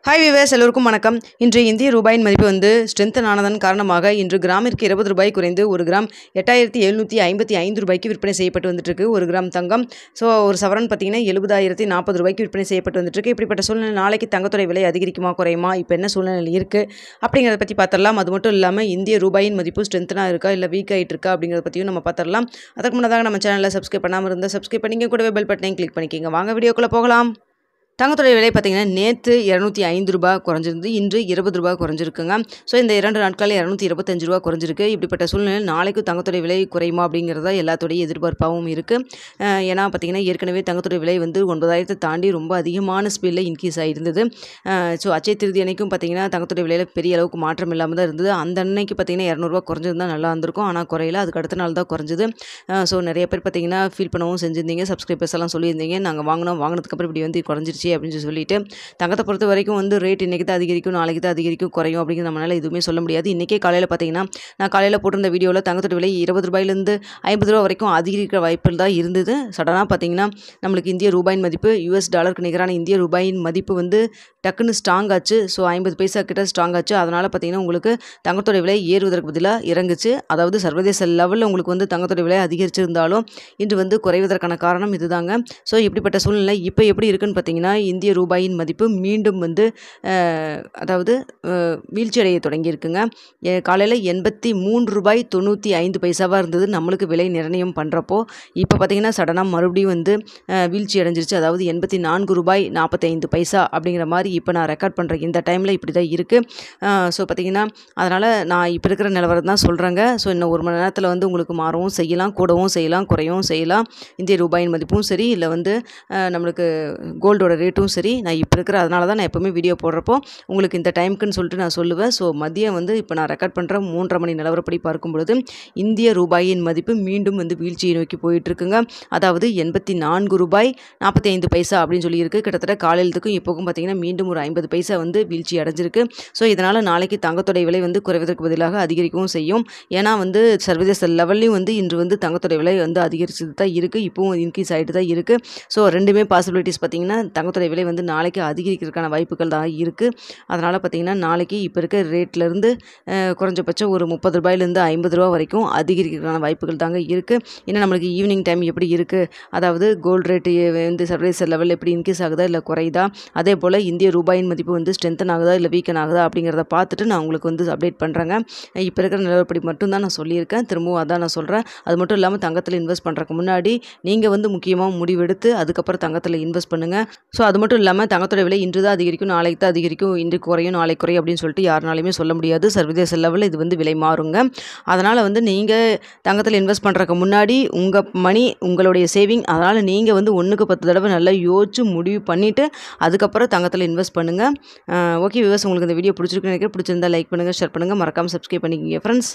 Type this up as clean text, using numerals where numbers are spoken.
Hi wives எல்லோருக்கும் வணக்கம். இன்று இந்திய ரூபாயின் மதிப்பு ஸ்ட்ரென்தன் ஆனதன் காரணமாக இன்று கிராமிற்கு 20 ரூபாய் குறைந்து ஒரு கிராம் 8755 ரூபாய்க்கு விற்பனை செய்யப்பட்டு வந்துட்டுருக்கு. ஒரு கிராம் தங்கம் ஒரு சவரன் பார்த்தீங்கன்னா 70,040 ரூபாய்க்கு விற்பனை செய்யப்பட்டு வந்துட்டுருக்கு. இப்படிப்பட்ட சூழ்நிலை நாளைக்கு தங்கத்துறை விலை அதிகரிக்குமா குறையுமா, இப்போ என்ன சூழ்நிலை இருக்குது அப்படிங்கிறத பற்றி பார்த்துடலாம். அது மட்டும் இல்லாமல் இந்திய ரூபாயின் மதிப்பு ஸ்ட்ரென்த்தனாக இருக்கா இல்லை வீக் ஆகிட்டு இருக்கா அப்படிங்கிறத பற்றியும் நம்ம பார்த்துடலாம். அதுக்கு முன்னதாக நம்ம சேனலில் சப்ஸ்கிரைப் பண்ணாமல் இருந்தால் சப்ஸ்கிரைப் பண்ணிங்க, கூடவே பெல் பட்டனையும் கிளிக் பண்ணிக்கோங்க. வாங்க வீடியோக்குள்ளே போகலாம். தங்கத்துடைய விலை பார்த்தீங்கன்னா நேற்று 205 ரூபா குறைஞ்சிருந்து இன்று 20 ரூபா குறைஞ்சிருக்குங்க. இந்த 2 நாட்களில் 225 ரூபா குறைஞ்சிருக்கு. இப்படிப்பட்ட சூழ்நிலையில் நாளைக்கு தங்கத்துடைய விலை குறையுமா அப்படிங்கிறத எல்லாத்துடைய எதிர்பார்ப்பாகவும் இருக்குது. ஏன்னா பார்த்தீங்கன்னா ஏற்கனவே தங்கத்துடைய விலை 9,000 தாண்டி ரொம்ப அதிகமான ஸ்பீடில் இன்க்ரீஸ் ஆகிருந்தது. அச்சய திருதி அன்னைக்கும் பார்த்தீங்கன்னா தங்கத்துடைய விலையில் பெரிய அளவுக்கு மாற்றம் இல்லாமல் தான் இருந்தது. அந்த அன்னைக்கு பார்த்தீங்கன்னா 200 ரூபா குறைஞ்சிருந்தால் நல்லா இருந்திருக்கும். ஆனால் குறையில, அதுக்கு அடுத்த நாள் தான் குறைஞ்சிது. நிறைய பேர் பார்த்தீங்கன்னா ஃபீல் பண்ணவும் செஞ்சுருந்தீங்க. சப்ஸ்கிரைபர்ஸ் எல்லாம் சொல்லியிருந்தீங்க, நாங்கள் வாங்கினதுக்கப்புறம் இப்படி குறைஞ்சிருச்சு அப்படின்னு சொல்லிட்டு. தங்கத்தை பொறுத்த வரைக்கும் ரேட் இன்றைக்கி தான் அதிகரிக்கும், நாளைக்கு தான் அதிகரிக்கும், குறையும் அப்படிங்கிற நம்மளால் எதுவுமே சொல்ல முடியாது. இன்றைக்கே காலையில் பார்த்தீங்கன்னா நான் காலையில் போட்டிருந்த வீடியோவில் தங்கத்தோட விலை 20 ரூபாயிலேருந்து 50 ரூபா வரைக்கும் அதிகரிக்கிற வாய்ப்பில் தான் இருந்தது. சடனாக பார்த்தீங்கன்னா நம்மளுக்கு இந்திய ரூபாயின் மதிப்பு US டாலருக்கு நிகரான இந்திய ரூபாயின் மதிப்பு டக்குன்னு ஸ்ட்ராங் ஆச்சு. 50 பைசா கிட்ட ஸ்ட்ராங் ஆச்சு. அதனால் பார்த்தீங்கன்னா உங்களுக்கு தங்கத்தோட விலை ஏறுவதற்கு பதிலாக இறங்குச்சு. அதாவது சர்வதேச லெவலில் உங்களுக்கு தங்கத்தோட விலை அதிகரிச்சிருந்தாலும் இன்று குறைவதற்கான காரணம் இதுதாங்க. இப்படிப்பட்ட சூழ்நிலை இப்போ எப்படி இருக்குன்னு பார்த்தீங்கன்னா இந்திய ரூபாயின் மதிப்பு மீண்டும் அதாவது வீழ்ச்சியடைய தொடங்கியிருக்குங்க. காலையில் 83 ரூபாய் 95 பைசாவாக இருந்தது நம்மளுக்கு விலை நிர்ணயம் பண்ணுறப்போ. இப்போ பார்த்தீங்கன்னா சடனாக மறுபடியும் வீழ்ச்சி அடைஞ்சிருச்சு. அதாவது 84 ரூபாய் 45 பைசா அப்படிங்கிற மாதிரி இப்போ நான் ரெக்கார்ட் பண்ணுறேன் இந்த டைமில் இப்படி தான் இருக்குது. பார்த்தீங்கன்னா அதனால் நான் இப்போ இருக்கிற நிலவரம் தான் சொல்கிறேங்க. இன்னும் ஒரு மணி நேரத்தில் உங்களுக்கு மாறவும் செய்யலாம், கூடவும் செய்யலாம், குறையவும் செய்யலாம். இந்திய ரூபாயின் மதிப்பும் சரி, இல்லை நம்மளுக்கு கோல்டோட ரேட்டும் சரி, நான் இப்போ இருக்கிற அதனால தான் நான் எப்போவுமே வீடியோ போடுறப்போ உங்களுக்கு இந்த டைமுக்குன்னு சொல்லிட்டு நான் சொல்லுவேன். மதியம் இப்போ நான் ரெக்கார்ட் பண்ணுற 3:30 மணி நிலவரப்படி பார்க்கும் பொழுது இந்திய ரூபாயின் மதிப்பு மீண்டும் வீழ்ச்சியை நோக்கி போயிட்டுருக்குங்க. அதாவது 84 ரூபாய் 45 பைசா அப்படின்னு சொல்லியிருக்கு. கிட்டத்தட்ட காலையிலத்துக்கும் இப்போக்கும் பார்த்தீங்கன்னா மீண்டும் ஒரு 50 பைசா வீழ்ச்சி அடைஞ்சிருக்கு. இதனால் நாளைக்கு தங்கத்தோடைய விலை குறைவதற்கு பதிலாக அதிகரிக்கவும் செய்யும். ஏன்னா சர்வதேச லெவல்லையும் இன்று தங்கத்தோடைய விலை அதிகரிச்சது தான் இருக்குது. இப்போவும் இன்க்ரீஸ் ஆகிட்டு தான் இருக்குது. ரெண்டுமே பாசிபிலிட்டிஸ் பார்த்தீங்கன்னா தங்கத்தோடைய விலை நாளைக்கு அதிகரிக்கிறதுக்கான வாய்ப்புகள் தான் இருக்குது. அதனால் பார்த்தீங்கன்னா நாளைக்கு இப்போ இருக்க ரேட்லேருந்து குறைஞ்சபட்சம் ஒரு 30 ரூபாயிலேருந்து 50 ரூபா வரைக்கும் அதிகரிக்கிறதுக்கான வாய்ப்புகள் தாங்க இருக்குது. ஏன்னா நம்மளுக்கு ஈவினிங் டைம் எப்படி இருக்குது, அதாவது கோல்டு ரேட்டு சர்வதேச லெவலில் எப்படி இன்க்ரீஸ் ஆகுதா இல்லை குறையுதா, அதே போல் இந்திய ரூபாயின் மதிப்பு ஸ்ட்ரென்தன் ஆகுதா இல்லை வீக்கன் ஆகுதா அப்படிங்கிறத பார்த்துட்டு நான் உங்களுக்கு அப்டேட் பண்ணுறேங்க. இப்போ இருக்கிற நிலவரப்படி மட்டும்தான் நான் சொல்லியிருக்கேன். திரும்பவும் அதான் நான் சொல்கிறேன். அது மட்டும் இல்லாமல் தங்கத்தில் இன்வெஸ்ட் பண்ணுறதுக்கு முன்னாடி நீங்கள் முக்கியமாக முடிவெடுத்து அதுக்கப்புறம் தங்கத்தில் இன்வெஸ்ட் பண்ணுங்கள். அது மட்டும் இல்லாமல் தங்கத்தோட விலை இன்று தான் அதிகரிக்கும், நாளைக்கு தான் அதிகரிக்கும், இன்று குறையும் நாளைக்கு குறையும் அப்படின்னு சொல்லிட்டு யாருனாலையுமே சொல்ல முடியாது. சர்வதேச லெவலில் இது விலை மாறுங்க. அதனால் நீங்கள் தங்கத்தில் இன்வெஸ்ட் பண்ணுறதுக்கு முன்னாடி உங்கள் மணி உங்களுடைய சேவிங், அதனால் நீங்கள் 1க்கு 10 தடவை நல்லா யோசிச்சு முடிவு பண்ணிவிட்டு அதுக்கப்புறம் தங்கத்தில் இன்வெஸ்ட் பண்ணுங்கள். ஓகே வியூவர்ஸ், உங்களுக்கு இந்த வீடியோ பிடிச்சிருக்குன்னு நினைக்கிறேன். பிடிச்சிருந்தா லைக் பண்ணுங்கள், ஷேர் பண்ணுங்கள், மறக்காமல் சப்ஸ்கிரைப் பண்ணிக்கோங்க ஃப்ரெண்ட்ஸ்.